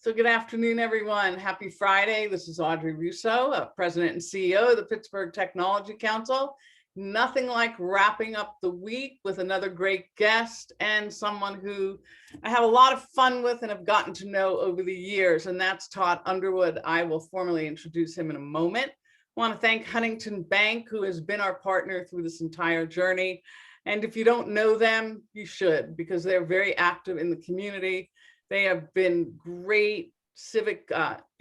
So good afternoon, everyone. Happy Friday. This is Audrey Russo, President and CEO of the Pittsburgh Technology Council. Nothing like wrapping up the week with another great guest and someone who I have a lot of fun with and have gotten to know over the years, and that's Todd Underwood. I will formally introduce him in a moment. I want to thank Huntington Bank, who has been our partner through this entire journey. And if you don't know them, you should, because they're very active in the community. They have been great civic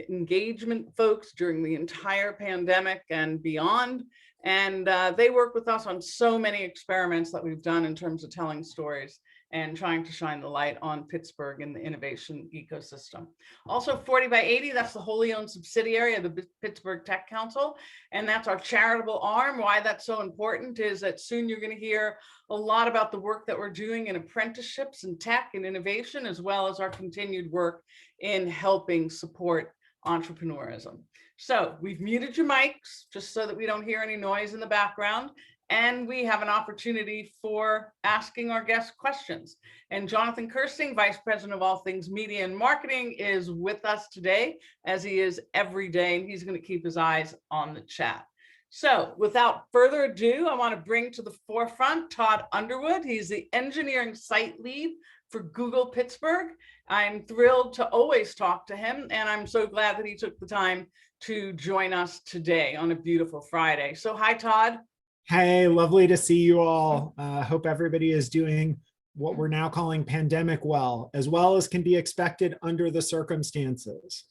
engagement folks during the entire pandemic and beyond. And they work with us on so many experiments that we've done in terms of telling stories and trying to shine the light on Pittsburgh and the innovation ecosystem. Also 40 by 80, that's the wholly owned subsidiary of the Pittsburgh Tech Council. And that's our charitable arm. Why that's so important is that soon you're going to hear a lot about the work that we're doing in apprenticeships and tech and innovation, as well as our continued work in helping support entrepreneurism. So we've muted your mics just so that we don't hear any noise in the background. And we have an opportunity for asking our guests questions. And Jonathan Kirsting, Vice President of all things media and marketing, is with us today, as he is every day, and he's going to keep his eyes on the chat. So without further ado, I want to bring to the forefront Todd Underwood. He's the engineering site lead for Google Pittsburgh. I'm thrilled to always talk to him, and I'm so glad that he took the time to join us today on a beautiful Friday. So hi, Todd. Hey, lovely to see you all. Hope everybody is doing what we're now calling pandemic well as can be expected under the circumstances.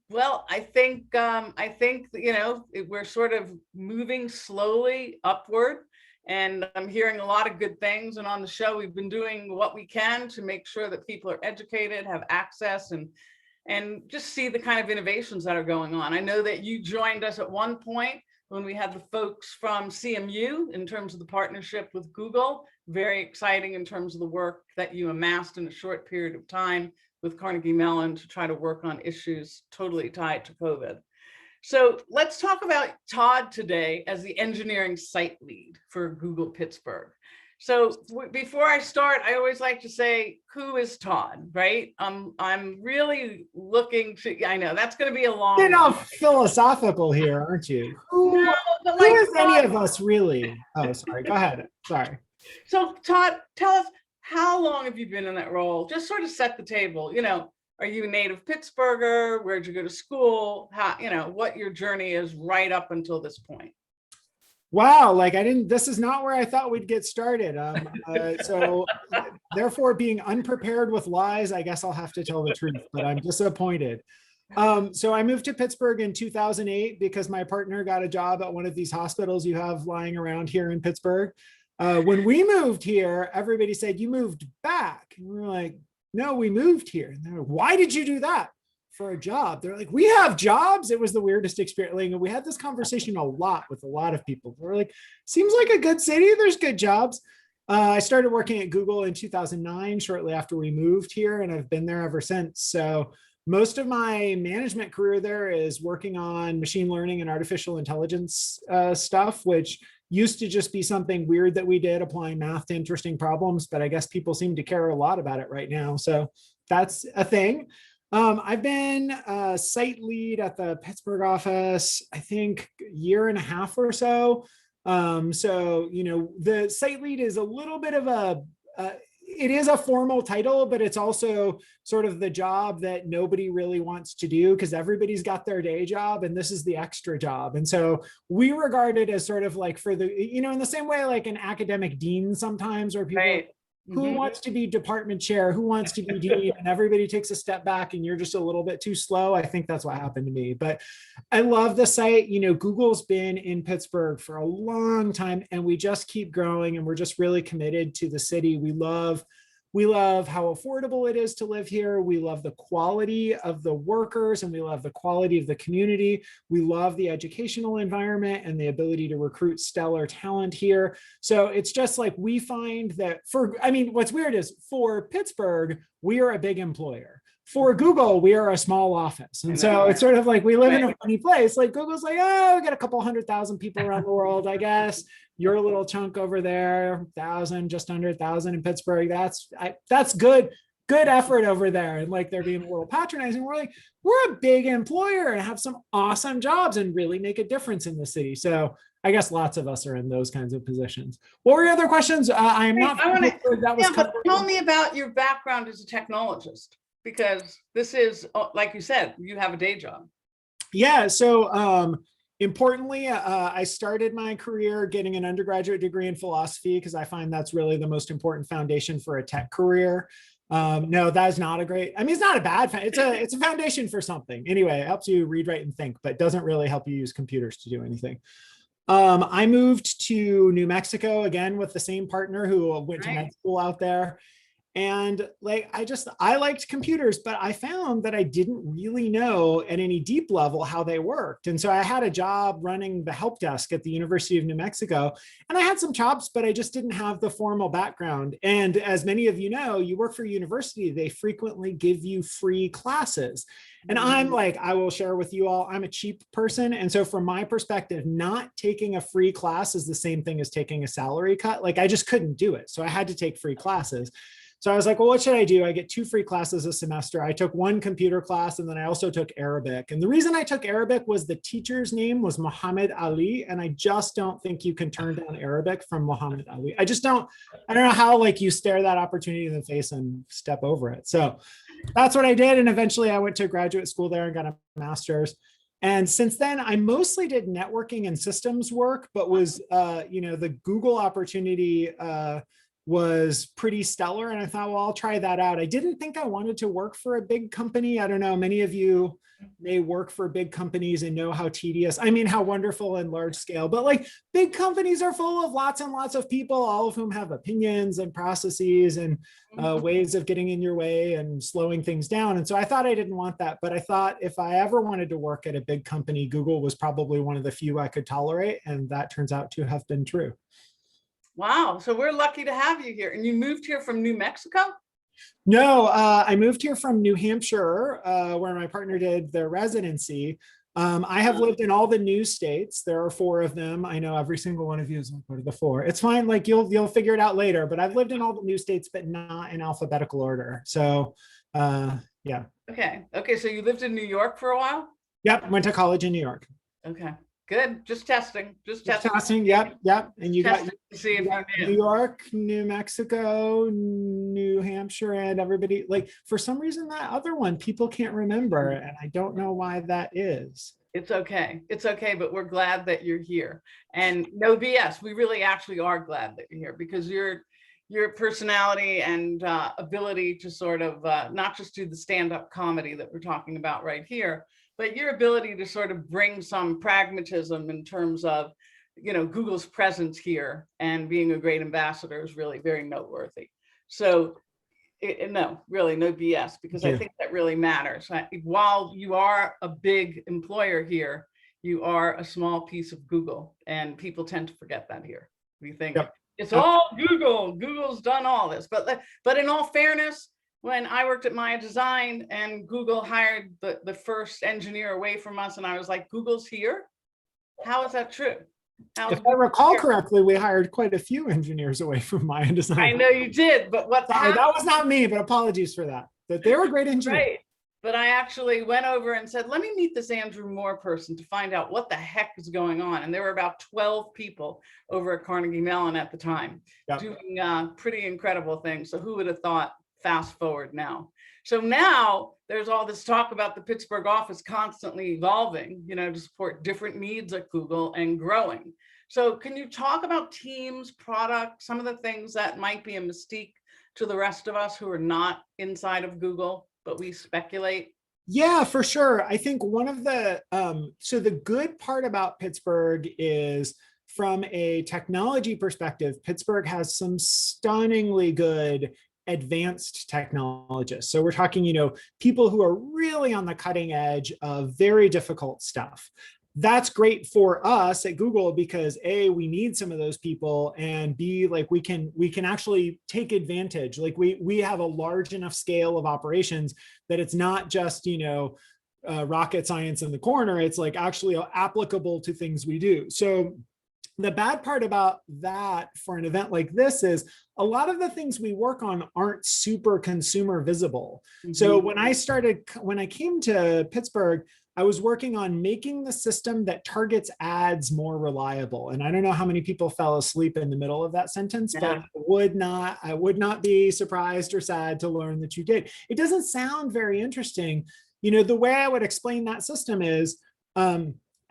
Well, I think you know, we're sort of moving slowly upward, and I'm hearing a lot of good things. And on the show, we've been doing what we can to make sure that people are educated, have access, and just see the kind of innovations that are going on. I know that you joined us at one point when we had the folks from CMU in terms of the partnership with Google. Very exciting in terms of the work that you amassed in a short period of time with Carnegie Mellon to try to work on issues totally tied to COVID. So let's talk about Todd today as the engineering site lead for Google Pittsburgh. So before I start, I always like to say, who is Todd, right? I'm really looking to, I know that's going to be a long— You're all philosophical here, aren't you? Who is any of us really? Oh, sorry, go ahead, sorry. So Todd, tell us, how long have you been in that role? Just sort of set the table. You know, are you a native Pittsburgher? Where'd you go to school? How, you know, what your journey is right up until this point? Wow, like this is not where I thought we'd get started. So therefore, being unprepared with lies, I guess I'll have to tell the truth, but I'm disappointed. So I moved to Pittsburgh in 2008 because my partner got a job at one of these hospitals you have lying around here in Pittsburgh. When we moved here, everybody said, "You moved back." And we were like, "No, we moved here." And they're like, "Why did you do that?" "For a job." They're like, "We have jobs." It was the weirdest experience. Like, we had this conversation a lot with a lot of people. We're like, seems like a good city. There's good jobs. I started working at Google in 2009, shortly after we moved here, and I've been there ever since. So most of my management career there is working on machine learning and artificial intelligence stuff, which used to just be something weird that we did, applying math to interesting problems. But I guess people seem to care a lot about it right now. So that's a thing. I've been a site lead at the Pittsburgh office, I think a year and a half or so. So, you know, the site lead is a little bit of it is a formal title, but it's also sort of the job that nobody really wants to do because everybody's got their day job and this is the extra job. And so we regard it as sort of like for the, you know, in the same way like an academic dean sometimes, where people— right. Who wants to be department chair? Who wants to be dean? And everybody takes a step back and you're just a little bit too slow. I think that's what happened to me. But I love the site. You know, Google's been in Pittsburgh for a long time and we just keep growing and we're just really committed to the city. We love how affordable it is to live here. We love the quality of the workers and we love the quality of the community. We love the educational environment and the ability to recruit stellar talent here. So it's just like we find that what's weird is for Pittsburgh, we are a big employer. For Google, we are a small office. And so it's sort of like we live in a funny place. Like Google's like, oh, we got a couple 100,000 people around the world, I guess. Your little chunk over there, 1,000, just under 1,000 in Pittsburgh. That's good. good effort over there. And like they're being a little patronizing. We're like, we're a big employer and have some awesome jobs and really make a difference in the city. So I guess lots of us are in those kinds of positions. What were your other questions? I am not. I want to, that was yeah, but tell me about your background as a technologist, because this is, like you said, you have a day job. Yeah. So importantly, I started my career getting an undergraduate degree in philosophy because I find that's really the most important foundation for a tech career. No, that is not a great, I mean, it's not a bad, it's a foundation for something. Anyway, it helps you read, write, and think, but doesn't really help you use computers to do anything. I moved to New Mexico again with the same partner who went to med school out there. And like, I liked computers, but I found that I didn't really know at any deep level how they worked. And so I had a job running the help desk at the University of New Mexico, and I had some chops, but I just didn't have the formal background. And as many of you know, you work for a university, they frequently give you free classes. And I'm like, I will share with you all, I'm a cheap person. And so from my perspective, not taking a free class is the same thing as taking a salary cut. Like I just couldn't do it. So I had to take free classes. So I was like, well, what should I do? I get 2 free classes a semester. I took 1 computer class, and then I also took Arabic. And the reason I took Arabic was the teacher's name was Muhammad Ali. And I just don't think you can turn down Arabic from Muhammad Ali. I don't know how like you stare that opportunity in the face and step over it. So that's what I did. And eventually I went to graduate school there and got a master's. And since then, I mostly did networking and systems work, but was, the Google opportunity was pretty stellar. And I thought, well, I'll try that out. I didn't think I wanted to work for a big company. I don't know. Many of you may work for big companies and know how tedious, I mean, how wonderful and large scale, but like big companies are full of lots and lots of people, all of whom have opinions and processes and ways of getting in your way and slowing things down. And so I thought I didn't want that, but I thought if I ever wanted to work at a big company, Google was probably one of the few I could tolerate. And that turns out to have been true. Wow. So we're lucky to have you here. And you moved here from New Mexico? No, I moved here from New Hampshire, where my partner did their residency. I have lived in all the new states. There are 4 of them. I know every single one of you is like, what are the 4? It's fine. Like you'll figure it out later, but I've lived in all the new states, but not in alphabetical order. So yeah. Okay. So you lived in New York for a while? Yep. Went to college in New York. Okay. Good. Just testing. Yep. And you got New York, New Mexico, New Hampshire, and everybody. Like for some reason, that other one people can't remember, and I don't know why that is. It's okay. But we're glad that you're here. And no BS. We really actually are glad that you're here because your personality and ability to sort of not just do the stand-up comedy that we're talking about right here, but your ability to sort of bring some pragmatism in terms of, Google's presence here and being a great ambassador is really very noteworthy. So no, really no BS, because I think that really matters. While you are a big employer here, you are a small piece of Google, and people tend to forget that here. We think it's all Google. Google's done all this, but in all fairness, when I worked at Maya Design and Google hired the first engineer away from us, and I was like, Google's here? How is that true? If I recall correctly, we hired quite a few engineers away from Maya Design. I know you did, but Sorry, that was not me, but apologies for that. That they were great engineers. Right. But I actually went over and said, let me meet this Andrew Moore person to find out what the heck is going on. And there were about 12 people over at Carnegie Mellon at the time doing pretty incredible things. So who would have thought? Fast forward now. So now there's all this talk about the Pittsburgh office constantly evolving, to support different needs at Google and growing. So can you talk about teams, products, some of the things that might be a mystique to the rest of us who are not inside of Google, but we speculate? Yeah, for sure. I think one of the, so the good part about Pittsburgh is from a technology perspective, Pittsburgh has some stunningly good advanced technologists. So we're talking, people who are really on the cutting edge of very difficult stuff. That's great for us at Google because A, we need some of those people, and B, like we can actually take advantage. Like we have a large enough scale of operations that it's not just, rocket science in the corner. It's like actually applicable to things we do. So The bad part about that for an event like this is a lot of the things we work on aren't super consumer visible. So when I came to Pittsburgh, I was working on making the system that targets ads more reliable. And I don't know how many people fell asleep in the middle of that sentence, but I would not be surprised or sad to learn that you did. It doesn't sound very interesting. You know, the way I would explain that system is,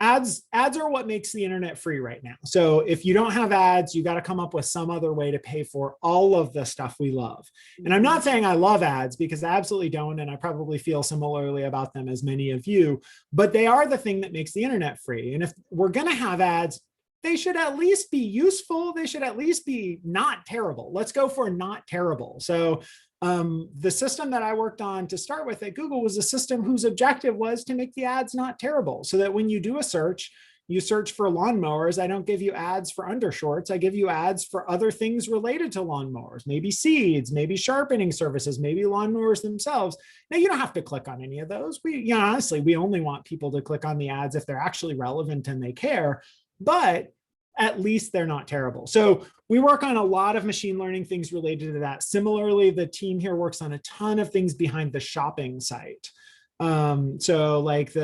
ads are what makes the internet free right now. So if you don't have ads, you got to come up with some other way to pay for all of the stuff we love. And I'm not saying I love ads, because I absolutely don't, and I probably feel similarly about them as many of you, but they are the thing that makes the internet free. And if we're going to have ads, they should at least be useful. They should at least be not terrible. Let's go for not terrible. So the system that I worked on to start with at Google was a system whose objective was to make the ads not terrible, so that when you do a search, you search for lawnmowers, I don't give you ads for undershorts. I give you ads for other things related to lawnmowers, maybe seeds, maybe sharpening services, maybe lawnmowers themselves. Now, you don't have to click on any of those. Honestly, we only want people to click on the ads if they're actually relevant and they care, but at least they're not terrible. So we work on a lot of machine learning things related to that. Similarly, the team here works on a ton of things behind the shopping site. So like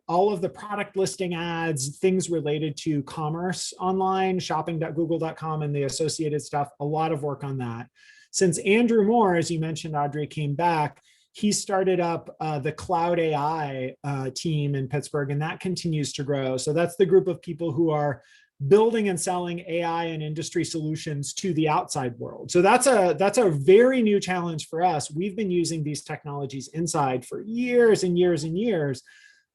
all of the product listing ads, things related to commerce online, shopping.google.com and the associated stuff, a lot of work on that. Since Andrew Moore, as you mentioned, Audrey, came back, he started up the Cloud AI team in Pittsburgh, and that continues to grow. So that's the group of people who are building and selling AI and industry solutions to the outside world. So that's a very new challenge for us. We've been using these technologies inside for years and years and years.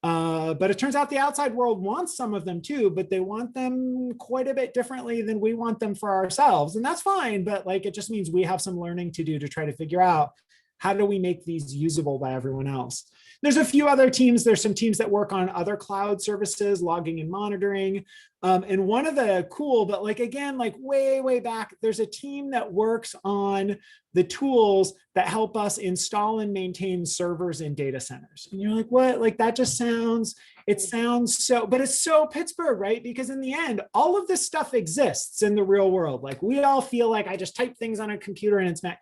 But it turns out the outside world wants some of them too, but they want them quite a bit differently than we want them for ourselves. And that's fine, but like, it just means we have some learning to do to try to figure out, how do we make these usable by everyone else? There's a few other teams. There's some teams that work on other cloud services, logging and monitoring. And one of the cool, but like, again, like way, way back, there's a team that works on the tools that help us install and maintain servers in data centers. And you're like, what? Like, that just sounds, it sounds so, but it's so Pittsburgh, right? Because in the end, all of this stuff exists in the real world. Like, we all feel like I just type things on a computer and it's not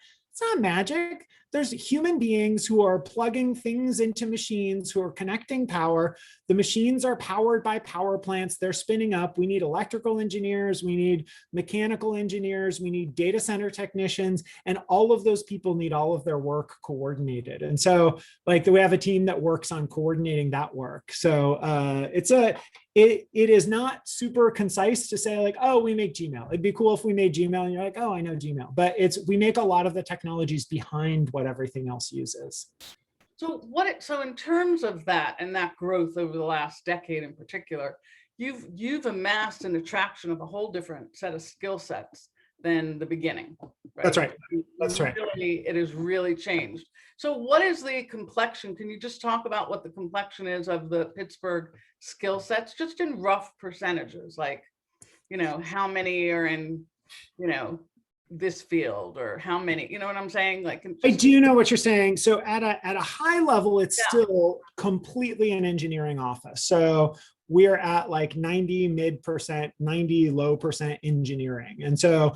magic. There's human beings who are plugging things into machines, who are connecting power. The machines are powered by power plants. They're spinning up. We need electrical engineers. We need mechanical engineers. We need data center technicians. And all of those people need all of their work coordinated. And so like, we have a team that works on coordinating that work. So it is not super concise to say like, oh, we make Gmail. It'd be cool if we made Gmail and you're like, oh, I know Gmail. But we make a lot of the technologies behind what everything else uses. So in terms of that and that growth over the last decade in particular, you've amassed an attraction of a whole different set of skill sets than the beginning. Right? That's right. That's right. It has really changed. So what is the complexion? Can you just talk about what the complexion is of the Pittsburgh skill sets, just in rough percentages, like, how many are in, this field, or how many, you know what I'm saying? Like, I do know what you're saying. So at a high level, it's still completely an engineering office. So we're at like 90 mid%, 90 low% engineering. And so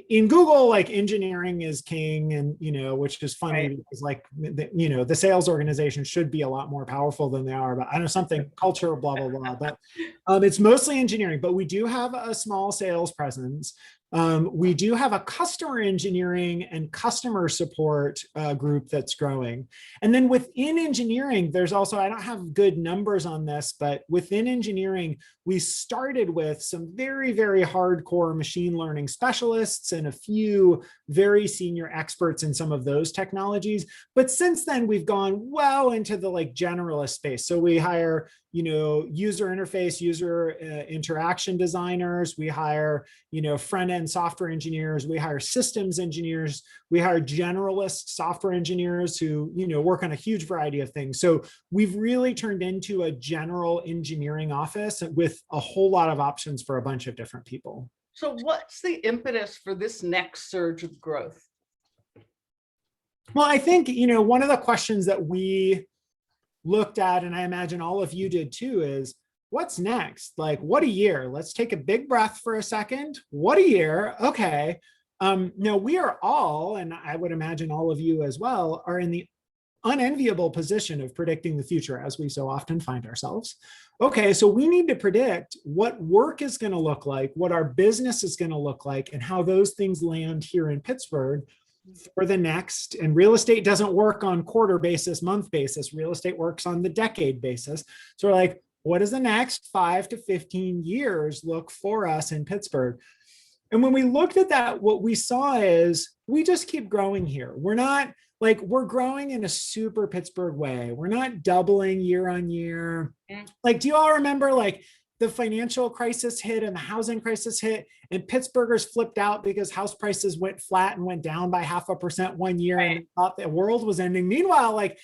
in Google, like, engineering is king, and which is funny, right? Because like the sales organization should be a lot more powerful than they are, but I know something culture, blah blah blah. But it's mostly engineering. But we do have a small sales presence. We do have a customer engineering and customer support group that's growing. And then within engineering, there's also, I don't have good numbers on this, but within engineering, we started with some very, very hardcore machine learning specialists and a few very senior experts in some of those technologies. But since then, we've gone well into the like generalist space. So we hire, user interface, user interaction designers. We hire, front-end software engineers. We hire systems engineers. We hire generalist software engineers who, work on a huge variety of things. So we've really turned into a general engineering office with a whole lot of options for a bunch of different people. So what's the impetus for this next surge of growth? Well, I think, one of the questions that we looked at, and I imagine all of you did too, is what's next? Like, what a year. Let's take a big breath for a second. What a year. Okay. No, we are all, and I would imagine all of you as well, are in the unenviable position of predicting the future, as we so often find ourselves. Okay, so we need to predict what work is going to look like, what our business is going to look like, and how those things land here in Pittsburgh for the next. And real estate doesn't work on quarter basis, month basis. Real estate works on the decade basis. So we're like, what does the next 5 to 15 years look for us in Pittsburgh? And when we looked at that, what we saw is we just keep growing here. We're not like, we're growing in a super Pittsburgh way. We're not doubling year on year. Like, do you all remember like the financial crisis hit and the housing crisis hit and Pittsburghers flipped out because house prices went flat and went down by 0.5% one year and thought the world was ending. Meanwhile, like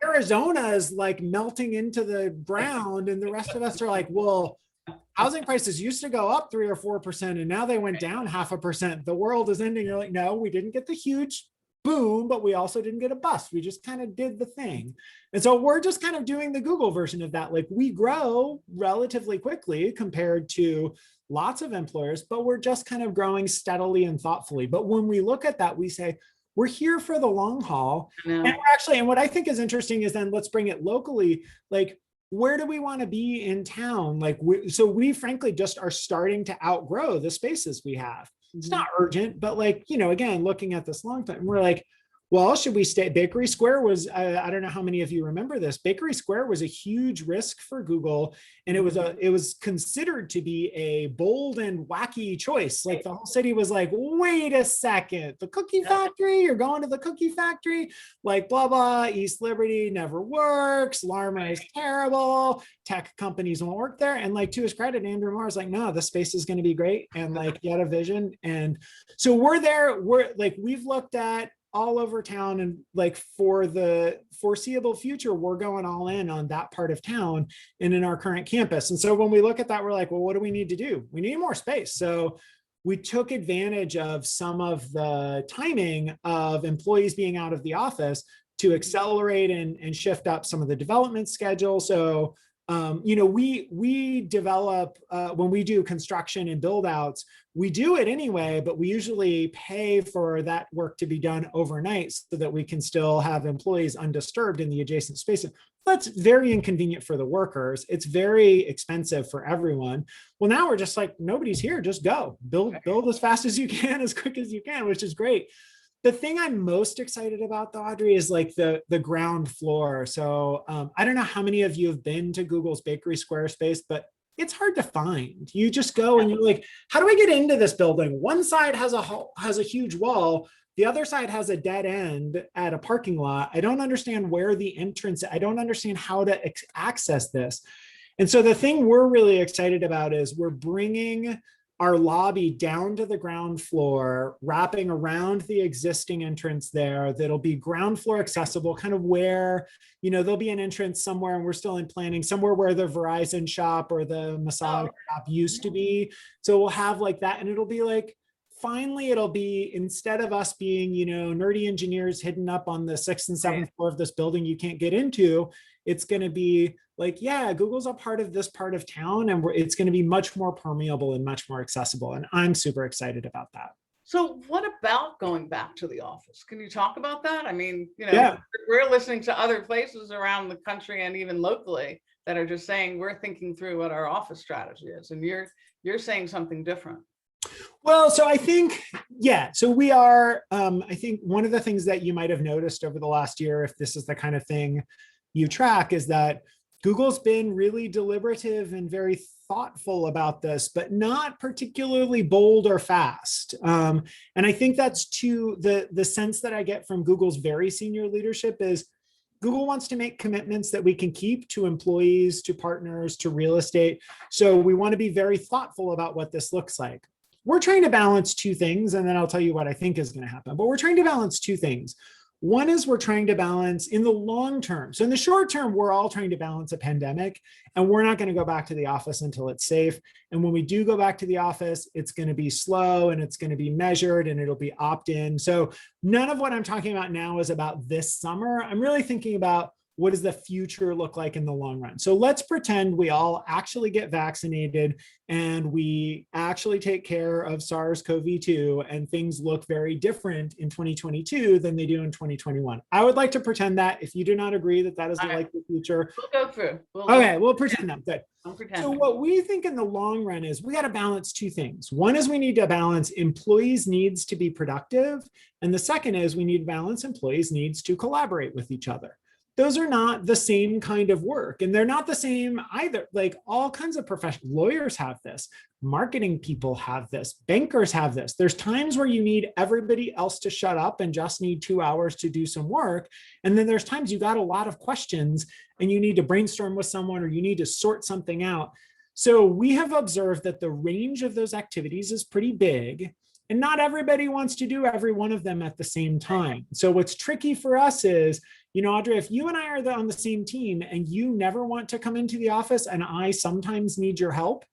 Arizona is like melting into the ground and the rest of us are like, well, housing prices used to go up 3 or 4% and now they went down 0.5%. The world is ending. You're like, no, we didn't get the huge boom, but we also didn't get a bust. We just kind of did the thing. And so we're just kind of doing the Google version of that. Like, we grow relatively quickly compared to lots of employers, but we're just kind of growing steadily and thoughtfully. But when we look at that, we say, we're here for the long haul. And we're actually, and what I think is interesting is then let's bring it locally. Like, where do we want to be in town? Like, so we frankly just are starting to outgrow the spaces we have. It's not urgent, but like, you know, again, looking at this long time, we're like, well, should we stay? Bakery Square was, I don't know how many of you remember this. Bakery Square was a huge risk for Google. And it was considered to be a bold and wacky choice. Like, the whole city was like, wait a second, the cookie factory, you're going to the cookie factory, like blah, blah, East Liberty never works. Larmer is terrible. Tech companies won't work there. And like, to his credit, Andrew Marr's like, no, the space is going to be great. And like, he had a vision. And so we're there, we're like, we've looked at all over town, and like for the foreseeable future, we're going all in on that part of town and in our current campus. And so when we look at that, we're like, well, what do we need to do? We need more space. So we took advantage of some of the timing of employees being out of the office to accelerate and shift up some of the development schedule. So you know, we develop, when we do construction and build outs, we do it anyway, but we usually pay for that work to be done overnight so that we can still have employees undisturbed in the adjacent spaces. That's very inconvenient for the workers. It's very expensive for everyone. Well, now we're just like, nobody's here, just go. Build as fast as you can, as quick as you can, which is great. The thing I'm most excited about, though, Audrey, is like the ground floor. So I don't know how many of you have been to Google's Bakery Square space, but it's hard to find. You just go and you're like, how do I get into this building? One side has a huge wall. The other side has a dead end at a parking lot. I don't understand where the entrance, I don't understand how to access this. And so the thing we're really excited about is we're bringing our lobby down to the ground floor, wrapping around the existing entrance there. That'll be ground floor accessible, kind of where, you know, there'll be an entrance somewhere, and we're still in planning, somewhere where the Verizon shop or the massage shop used to be. So we'll have like that, and it'll be like, finally, it'll be, instead of us being, you know, nerdy engineers hidden up on the 6th and 7th floor of this building you can't get into, it's going to be like, yeah, Google's a part of this part of town, and it's going to be much more permeable and much more accessible. And I'm super excited about that. So what about going back to the office? Can you talk about that? I mean, you know, we're listening to other places around the country and even locally that are just saying, we're thinking through what our office strategy is. And you're saying something different. Well, so I think, yeah, so we are, I think one of the things that you might have noticed over the last year, if this is the kind of thing you track, is that Google's been really deliberative and very thoughtful about this, but not particularly bold or fast. And I think that's the sense that I get from Google's very senior leadership is Google wants to make commitments that we can keep to employees, to partners, to real estate. So we want to be very thoughtful about what this looks like. We're trying to balance two things, and then I'll tell you what I think is going to happen. But we're trying to balance two things. One is we're trying to balance in the long term. So in the short term, we're all trying to balance a pandemic, and we're not going to go back to the office until it's safe. And when we do go back to the office, it's going to be slow, and it's going to be measured, and it'll be opt-in. So none of what I'm talking about now is about this summer. I'm really thinking about what does the future look like in the long run? So let's pretend we all actually get vaccinated and we actually take care of SARS-CoV-2 and things look very different in 2022 than they do in 2021. I would like to pretend that. If you do not agree that that is the likely future. We'll go through. Okay, we'll pretend that. Good. So pretend. what we think in the long run is we got to balance two things. One is we need to balance employees' needs to be productive. And the second is we need to balance employees' needs to collaborate with each other. Those are not the same kind of work, and they're not the same either. Like all kinds of professional lawyers have this, marketing people have this, bankers have this. There's times where you need everybody else to shut up and just need 2 hours to do some work. And then there's times you got a lot of questions and you need to brainstorm with someone or you need to sort something out. So we have observed that the range of those activities is pretty big. And not everybody wants to do every one of them at the same time. So what's tricky for us is, Audrey, if you and I are on the same team and you never want to come into the office and I sometimes need your help,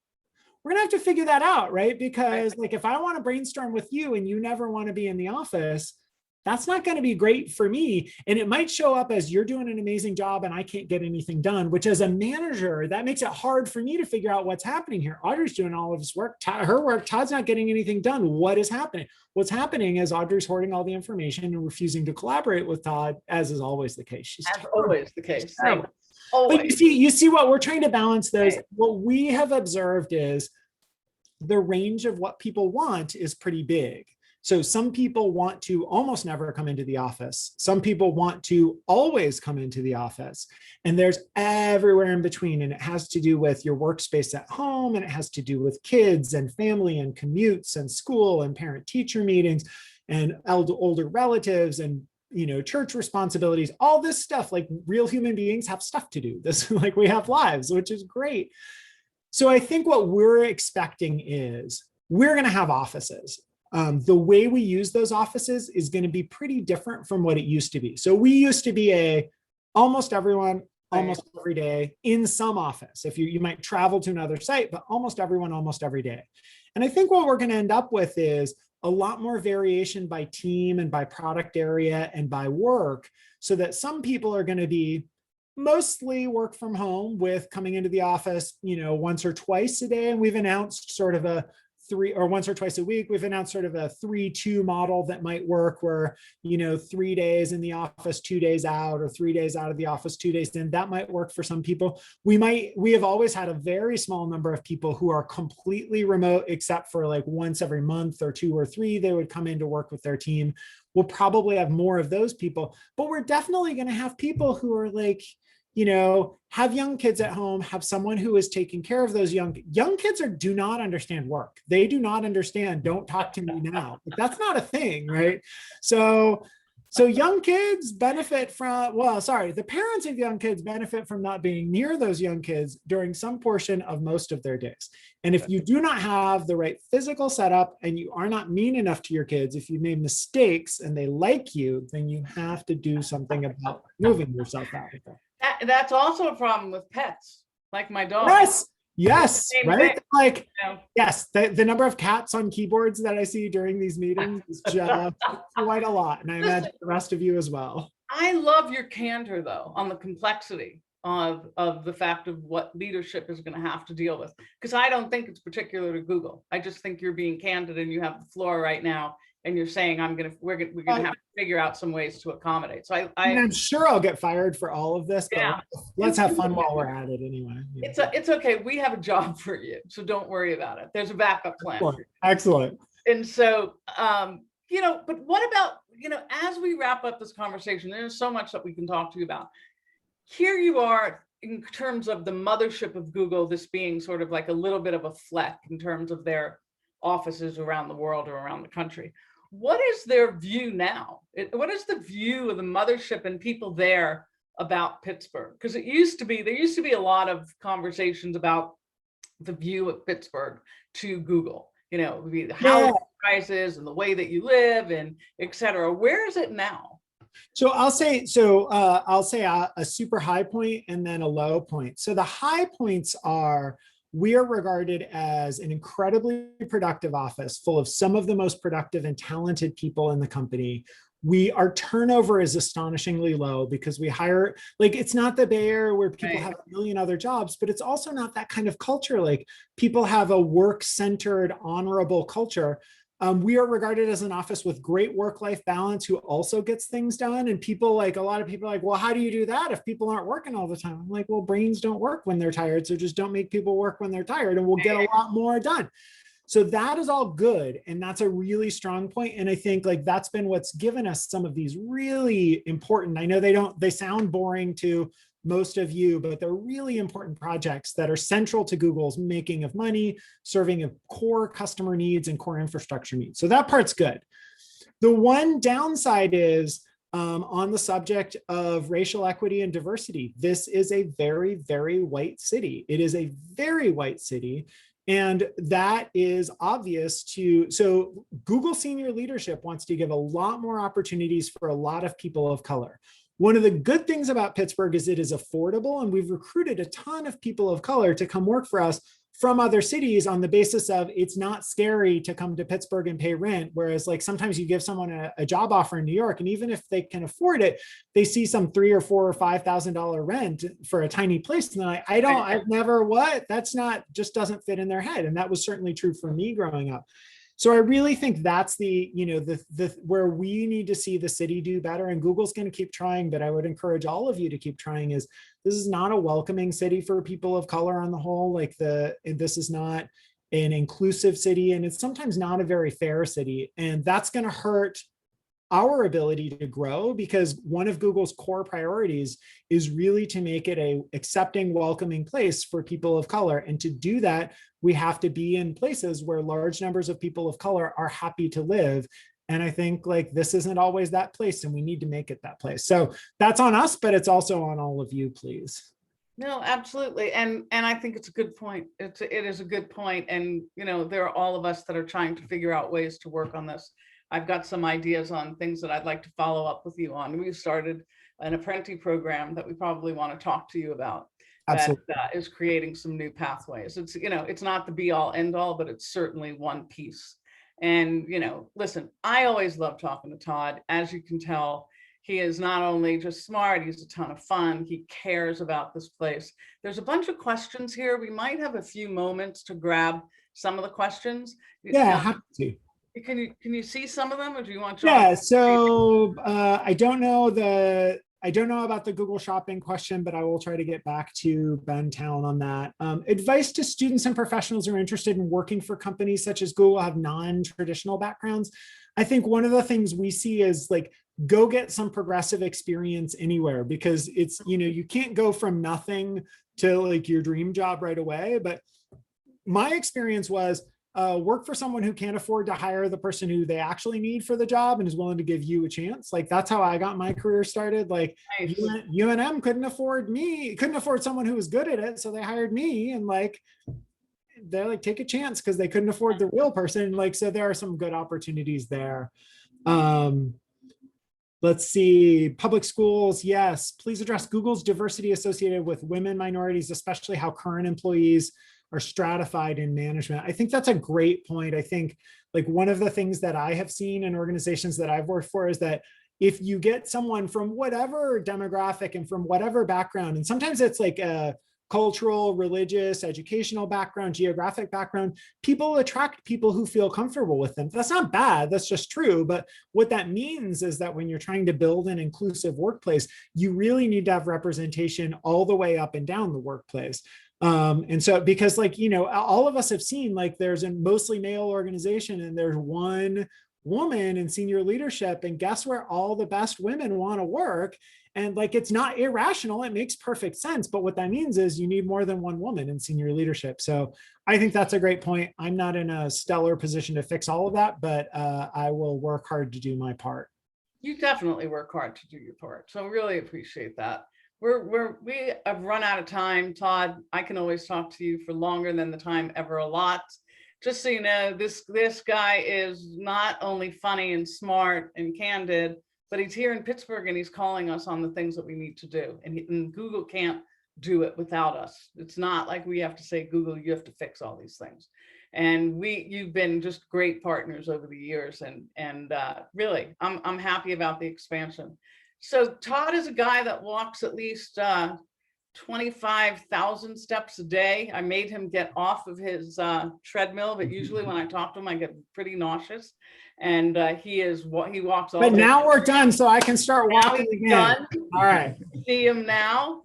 we're gonna have to figure that out, right? Because like if I want to brainstorm with you and you never want to be in the office, that's not going to be great for me. And it might show up as you're doing an amazing job and I can't get anything done, which as a manager, that makes it hard for me to figure out what's happening here. Audrey's doing all of his work, her work, Todd's not getting anything done. What is happening? What's happening is Audrey's hoarding all the information and refusing to collaborate with Todd, as is always the case. She's always the case. But you see what we're trying to balance those. Right. What we have observed is the range of what people want is pretty big. So some people want to almost never come into the office. Some people want to always come into the office. And there's everywhere in between. And it has to do with your workspace at home. And it has to do with kids and family and commutes and school and parent-teacher meetings and older relatives and church responsibilities, all this stuff. Like real human beings have stuff to do. This like we have lives, which is great. So I think what we're expecting is we're going to have offices. The way we use those offices is going to be pretty different from what it used to be. So we used to be almost everyone, almost every day in some office. If you might travel to another site, but almost everyone, almost every day. And I think what we're going to end up with is a lot more variation by team and by product area and by work, so that some people are going to be mostly work from home with coming into the office, once or twice a day. And we've announced sort of a once or twice a week, we've announced sort of a 3-2 model that might work where, 3 days in the office, 2 days out, or 3 days out of the office, 2 days in. That might work for some people. We have always had a very small number of people who are completely remote, except for like once every month or 2 or 3, they would come in to work with their team. We'll probably have more of those people, but we're definitely going to have people who are like, have young kids at home, have someone who is taking care of those young kids do not understand work. They do not understand, don't talk to me now. But that's not a thing, right? So young kids benefit from, the parents of young kids benefit from not being near those young kids during some portion of most of their days. And if you do not have the right physical setup and you are not mean enough to your kids, if you made mistakes and they like you, then you have to do something about moving yourself out of there. That's also a problem with pets, like my dog. Yes, right? Like, yes, the number of cats on keyboards that I see during these meetings is just quite a lot. And I imagine the rest of you as well. I love your candor, though, on the complexity of the fact of what leadership is going to have to deal with. Because I don't think it's particular to Google. I just think you're being candid and you have the floor right now. And you're saying we're gonna have to figure out some ways to accommodate. So I'm sure I'll get fired for all of this, but let's have fun while we're at it anyway. It's okay. We have a job for you, so don't worry about it. There's a backup plan. Excellent. And so, but what about, as we wrap up this conversation, there's so much that we can talk to you about. Here you are in terms of the mothership of Google, this being sort of like a little bit of a fleck in terms of their offices around the world or around the country. What is their view now? What is the view of the mothership and people there about Pittsburgh? Because there used to be a lot of conversations about the view of Pittsburgh to Google, the housing prices and the way that you live and et cetera. Where is it now? So I'll say a super high point and then a low point. So the high points are, we are regarded as an incredibly productive office full of some of the most productive and talented people in the company. Our turnover is astonishingly low because we hire, like, it's not the Bay Area where people Right. have a million other jobs, but it's also not that kind of culture. Like, people have a work-centered, honorable culture. We are regarded as an office with great work-life balance who also gets things done. And people, like, a lot of people are like, well, how do you do that if people aren't working all the time? I'm like, well, brains don't work when they're tired. So just don't make people work when they're tired and we'll get a lot more done. So that is all good. And that's a really strong point. And I think, like, that's been what's given us some of these really important, I know they sound boring to most of you, but they're really important projects that are central to Google's making of money, serving of core customer needs and core infrastructure needs. So that part's good. The one downside is on the subject of racial equity and diversity. This is a very, very white city. It is a very white city. And that is obvious so Google senior leadership wants to give a lot more opportunities for a lot of people of color. One of the good things about Pittsburgh is it is affordable, and we've recruited a ton of people of color to come work for us from other cities on the basis of it's not scary to come to Pittsburgh and pay rent. Whereas, like, sometimes you give someone a job offer in New York, and even if they can afford it, they see some $3,000 or $4,000 or $5,000 rent for a tiny place. And I've never, that's not, just doesn't fit in their head. And that was certainly true for me growing up. So I really think that's the where we need to see the city do better, and Google's going to keep trying, but I would encourage all of you to keep trying. Is this is not a welcoming city for people of color on the whole. Like, this is not an inclusive city, and it's sometimes not a very fair city, and that's going to hurt our ability to grow, because one of Google's core priorities is really to make it a accepting, welcoming place for people of color. And to do that, we have to be in places where large numbers of people of color are happy to live. And I think, like, this isn't always that place, and we need to make it that place. So that's on us, but it's also on all of you, please. No, absolutely. And I think it's a good point. It is a good point. And, there are all of us that are trying to figure out ways to work on this. I've got some ideas on things that I'd like to follow up with you on. We've started an apprentice program that we probably want to talk to you about. Absolutely. That is creating some new pathways. It's, it's not the be all end all, but it's certainly one piece. And, listen, I always love talking to Todd. As you can tell, he is not only just smart, he's a ton of fun. He cares about this place. There's a bunch of questions here. We might have a few moments to grab some of the questions. Yeah, happy to. Can you see some of them, or do you want to? Yeah, so I don't know about the Google Shopping question, but I will try to get back to Ben Talon on that. Advice to students and professionals who are interested in working for companies such as Google have non-traditional backgrounds. I think one of the things we see is, like, go get some progressive experience anywhere, because it's, you can't go from nothing to, like, your dream job right away. But my experience was, work for someone who can't afford to hire the person who they actually need for the job and is willing to give you a chance. Like, that's how I got my career started. Like, Nice. UNM couldn't afford someone who was good at it, so they hired me. And, like, they're like, take a chance, because they couldn't afford the real person. Like, so there are some good opportunities there. Let's see, public schools, yes. Please address Google's diversity associated with women, minorities, especially how current employees are stratified in management. I think that's a great point. I think, like, one of the things that I have seen in organizations that I've worked for is that if you get someone from whatever demographic and from whatever background, and sometimes it's like a cultural, religious, educational background, geographic background, people attract people who feel comfortable with them. That's not bad, that's just true. But what that means is that when you're trying to build an inclusive workplace, you really need to have representation all the way up and down the workplace. And so, because, like, all of us have seen, like, there's a mostly male organization and there's one woman in senior leadership, and guess where all the best women want to work? And, like, it's not irrational, it makes perfect sense. But what that means is you need more than one woman in senior leadership. So I think that's a great point. I'm not in a stellar position to fix all of that, but I will work hard to do my part. You definitely work hard to do your part. So really appreciate that. We have run out of time, Todd. I can always talk to you for longer than the time ever allots. Just so you know, this guy is not only funny and smart and candid, but he's here in Pittsburgh and he's calling us on the things that we need to do. And Google can't do it without us. It's not like we have to say, Google, you have to fix all these things. And you've been just great partners over the years, and really, I'm happy about the expansion. So Todd is a guy that walks at least 25,000 steps a day. I made him get off of his treadmill, but usually when I talk to him, I get pretty nauseous. And he walks all But day. now we're done, so I can start Now walking he's again. done. All right. See him now.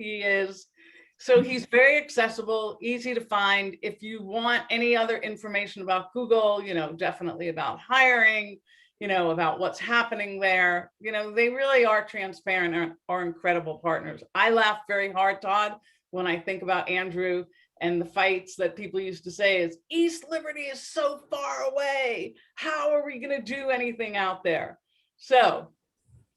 So he's very accessible, easy to find. If you want any other information about Google, definitely about hiring, about what's happening there, they really are transparent and are incredible partners. I laugh very hard, Todd, when I think about Andrew and the fights that people used to say is East Liberty is so far away. How are we going to do anything out there? So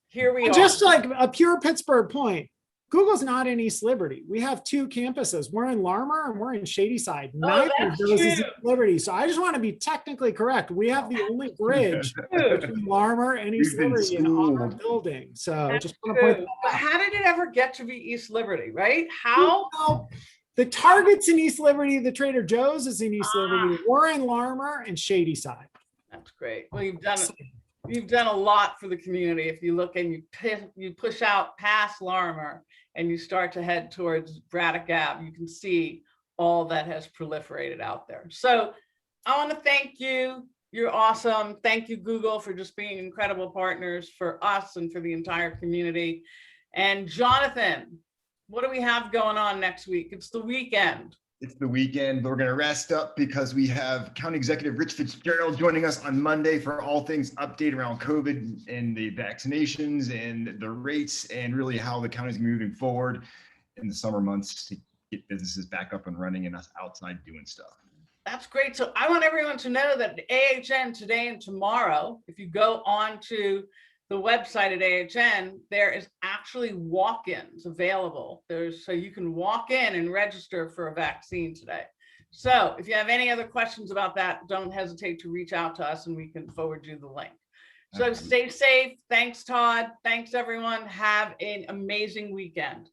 here we are. Just like a pure Pittsburgh point, Google's not in East Liberty. We have 2 campuses. We're in Larmer and we're in Shadyside. Neither of those is East Liberty. So I just want to be technically correct. We have the only bridge between Larmer and East Liberty in our building. So That's just want to point that But out. how did it ever get to be East Liberty, right? How? Well, the Target's in East Liberty, the Trader Joe's is in East Liberty. We're in Larmer and Shadyside. That's great. Well, you've done a lot for the community. If you look and you push out past Larimer and you start to head towards Braddock Ave, you can see all that has proliferated out there. So I want to thank you. You're awesome. Thank you, Google, for just being incredible partners for us and for the entire community. And Jonathan, what do we have going on next week? It's the weekend. It's the weekend, but we're going to rest up because we have County Executive Rich Fitzgerald joining us on Monday for all things update around COVID and the vaccinations and the rates and really how the county is moving forward in the summer months to get businesses back up and running and us outside doing stuff. That's great. So I want everyone to know that AHN today and tomorrow, if you go on to the website at AHN, there is actually walk-ins available. So you can walk in and register for a vaccine today. So if you have any other questions about that, don't hesitate to reach out to us and we can forward you the link. So stay safe. Thanks, Todd. Thanks, everyone. Have an amazing weekend.